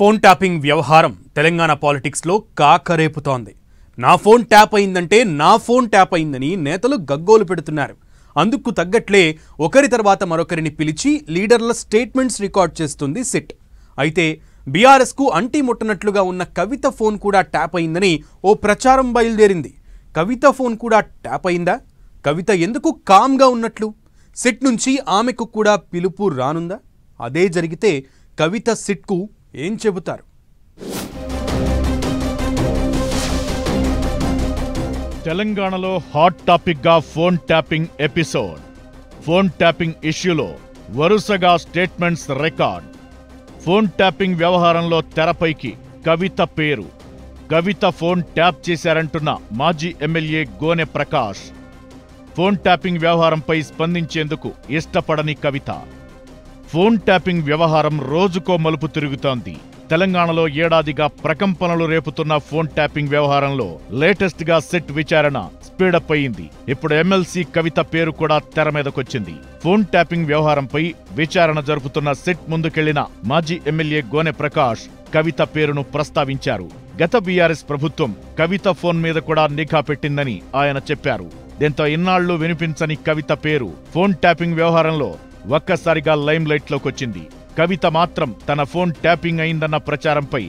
Phone tapping వ్యవహారం Telangana politics లో కాకరేపుతోంది. నా ఫోన్ ట్యాప్ అయిందంటే నా ఫోన్ ట్యాప్ అయిందని నేతలు గగ్గోలు పెడుతున్నారు. అందుకు తగ్గట్లే ఒకరి తర్వాత మరొకరిని పిలిచి లీడర్ల స్టేట్మెంట్స్ రికార్డ్ చేస్తుంది సిట్. అయితే బీఆర్ఎస్ కు అంటి ముట్టనట్లుగా ఉన్న కవిత ఫోన్ కూడా ట్యాప్ అయిందని ఓ ప్రచారం బయలుదేరింది. కవిత ఫోన్ కూడా ట్యాప్ అయిందా? కవిత ఎందుకు కామ్గా ఉన్నట్లు? సిట్ నుంచి ఆమెకు కూడా పిలుపు రానుందా? అదే జరిగితే కవిత సిట్కు ఏం చెబుతారు? తెలంగాణలో హాట్ టాపిక్ గా phone tapping episode. Phone tapping ఇష్యూలో వరుసగా స్టేట్మెంట్స్ రికార్డ్. ఫోన్ ట్యాపింగ్ వ్యవహారంలో తెరపైకి కవిత పేరు. కవిత ఫోన్ ట్యాప్ చేశారంటున్న మాజీ ఎమ్మెల్యే గోనె ప్రకాష్. ఫోన్ ట్యాపింగ్ వ్యవహారంపై స్పందించేందుకు ఇష్టపడని కవిత. ఫోన్ ట్యాపింగ్ వ్యవహారం రోజుకో మలుపు తిరుగుతోంది. తెలంగాణలో ఏడాదిగా ప్రకంపనలు రేపుతున్న ఫోన్ ట్యాపింగ్ వ్యవహారంలో లేటెస్ట్ గా సిట్ విచారణ స్పీడప్ అయింది. ఇప్పుడు ఎమ్మెల్సీ కవిత పేరు కూడా తెర మీదకొచ్చింది. ఫోన్ ట్యాపింగ్ వ్యవహారంపై విచారణ జరుపుతున్న సిట్ ముందుకెళ్లిన మాజీ ఎమ్మెల్యే గోనె ప్రకాష్ కవిత పేరును ప్రస్తావించారు. గత బీఆర్ఎస్ ప్రభుత్వం కవిత ఫోన్ మీద కూడా నిఘా పెట్టిందని ఆయన చెప్పారు. దీంతో ఇన్నాళ్లు వినిపించని కవిత పేరు ఫోన్ ట్యాపింగ్ వ్యవహారంలో ఒక్కసారిగా లైమ్ లైట్ లోకొచ్చింది. కవిత మాత్రం తన ఫోన్ ట్యాపింగ్ అయిందన్న ప్రచారంపై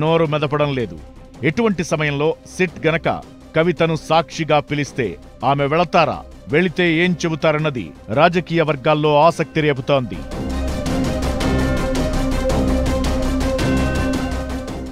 నోరు మెదపడం లేదు. ఎటువంటి సమయంలో సిట్ గనక కవితను సాక్షిగా పిలిస్తే ఆమె వెళతారా? వెళితే ఏం చెబుతారన్నది రాజకీయ వర్గాల్లో ఆసక్తి రేపుతోంది.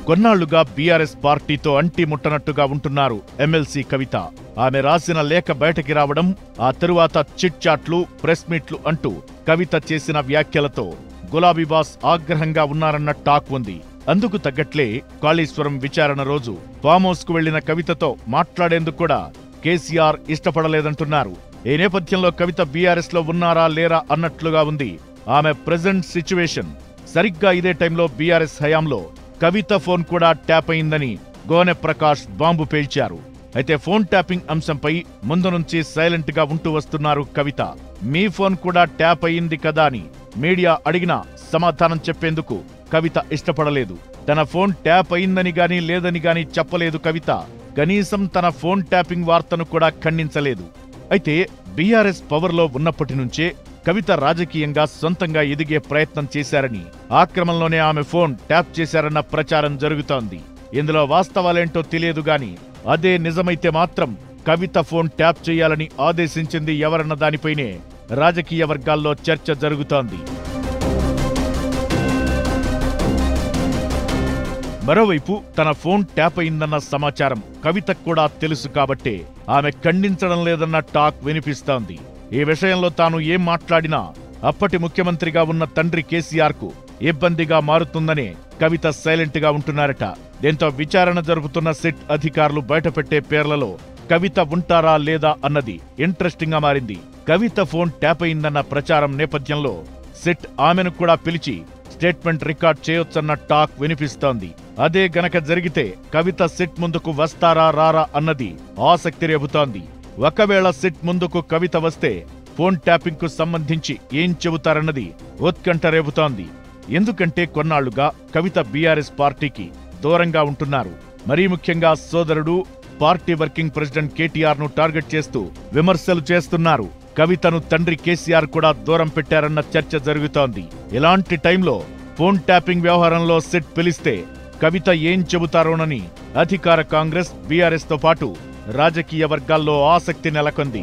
కొన్నాళ్లుగా బీఆర్ఎస్ పార్టీతో అంటి ముట్టనట్టుగా ఉంటున్నారు ఎమ్మెల్సీ కవిత. ఆమె రాసిన లేఖ బయటకి రావడం, ఆ తరువాత చిట్ చాట్లు, ప్రెస్ మీట్లు అంటూ కవిత చేసిన వ్యాఖ్యలతో గులాబీ బాస్ ఆగ్రహంగా ఉన్నారన్న టాక్ ఉంది. అందుకు తగ్గట్లే కాళేశ్వరం విచారణ రోజు ఫామ్ హౌస్ కు వెళ్లిన కవితతో మాట్లాడేందుకు కూడా కేసీఆర్ ఇష్టపడలేదంటున్నారు. ఈ నేపథ్యంలో కవిత బీఆర్ఎస్ లో ఉన్నారా లేరా అన్నట్లుగా ఉంది ఆమె ప్రెజెంట్ సిచ్యువేషన్. సరిగ్గా ఇదే టైంలో బీఆర్ఎస్ హయాంలో కవిత ఫోన్ కూడా ట్యాప్ అయిందని గోనె ప్రకాష్ బాంబు పేల్చారు. అయితే ఫోన్ ట్యాపింగ్ అంశంపై ముందు నుంచి సైలెంట్ గా ఉంటూ వస్తున్నారు కవిత. మీ ఫోన్ కూడా ట్యాప్ అయింది కదా అని మీడియా అడిగినా సమాధానం చెప్పేందుకు కవిత ఇష్టపడలేదు. తన ఫోన్ ట్యాప్ అయిందని గాని లేదని గాని చెప్పలేదు కవిత. కనీసం తన ఫోన్ ట్యాపింగ్ వార్తను కూడా ఖండించలేదు. అయితే బీఆర్ఎస్ పవర్లో ఉన్నప్పటి నుంచే కవిత రాజకీయంగా సొంతంగా ఎదిగే ప్రయత్నం చేశారని, ఆ క్రమంలోనే ఆమె ఫోన్ ట్యాప్ చేశారన్న ప్రచారం జరుగుతోంది. ఇందులో వాస్తవాలేంటో తెలియదు గాని అదే నిజమైతే మాత్రం కవిత ఫోన్ ట్యాప్ చేయాలని ఆదేశించింది ఎవరన్న దానిపైనే రాజకీయ వర్గాల్లో చర్చ జరుగుతోంది. మరోవైపు తన ఫోన్ ట్యాప్ అయిందన్న సమాచారం కవితకు కూడా తెలుసు కాబట్టే ఆమె ఖండించడం లేదన్న టాక్ వినిపిస్తోంది. ఈ విషయంలో తాను ఏం మాట్లాడినా అప్పటి ముఖ్యమంత్రిగా ఉన్న తండ్రి కేసీఆర్ కు ఇబ్బందిగా మారుతుందనే కవిత సైలెంట్ గా ఉంటున్నారట. దీంతో విచారణ జరుపుతున్న సిట్ అధికారులు బయటపెట్టే పేర్లలో కవిత ఉంటారా లేదా అన్నది ఇంట్రెస్టింగ్ గా మారింది. కవిత ఫోన్ ట్యాప్ అయిందన్న ప్రచారం నేపథ్యంలో సిట్ ఆమెను కూడా పిలిచి స్టేట్మెంట్ రికార్డ్ చేయొచ్చన్న టాక్ వినిపిస్తోంది. అదే గనక జరిగితే కవిత సిట్ ముందుకు వస్తారా రారా అన్నది ఆసక్తి రేపుతోంది. ఒకవేళ సిట్ ముందుకు కవిత వస్తే ఫోన్ ట్యాపింగ్ కు సంబంధించి ఏం చెబుతారన్నది ఉత్కంఠ రేపుతోంది. ఎందుకంటే కొన్నాళ్లుగా కవిత బీఆర్ఎస్ పార్టీకి దూరంగా ఉంటున్నారు. మరీ ముఖ్యంగా సోదరుడు, పార్టీ వర్కింగ్ ప్రెసిడెంట్ కేటీఆర్ ను టార్గెట్ చేస్తూ విమర్శలు చేస్తున్నారు. కవితను తండ్రి కేసీఆర్ కూడా దూరం పెట్టారన్న చర్చ జరుగుతోంది. ఇలాంటి టైంలో ఫోన్ ట్యాపింగ్ వ్యవహారంలో సిట్ పిలిస్తే కవిత ఏం చెబుతారోనని అధికార కాంగ్రెస్, బీఆర్ఎస్ తో పాటు రాజకీయ వర్గాల్లో ఆసక్తి నెలకొంది.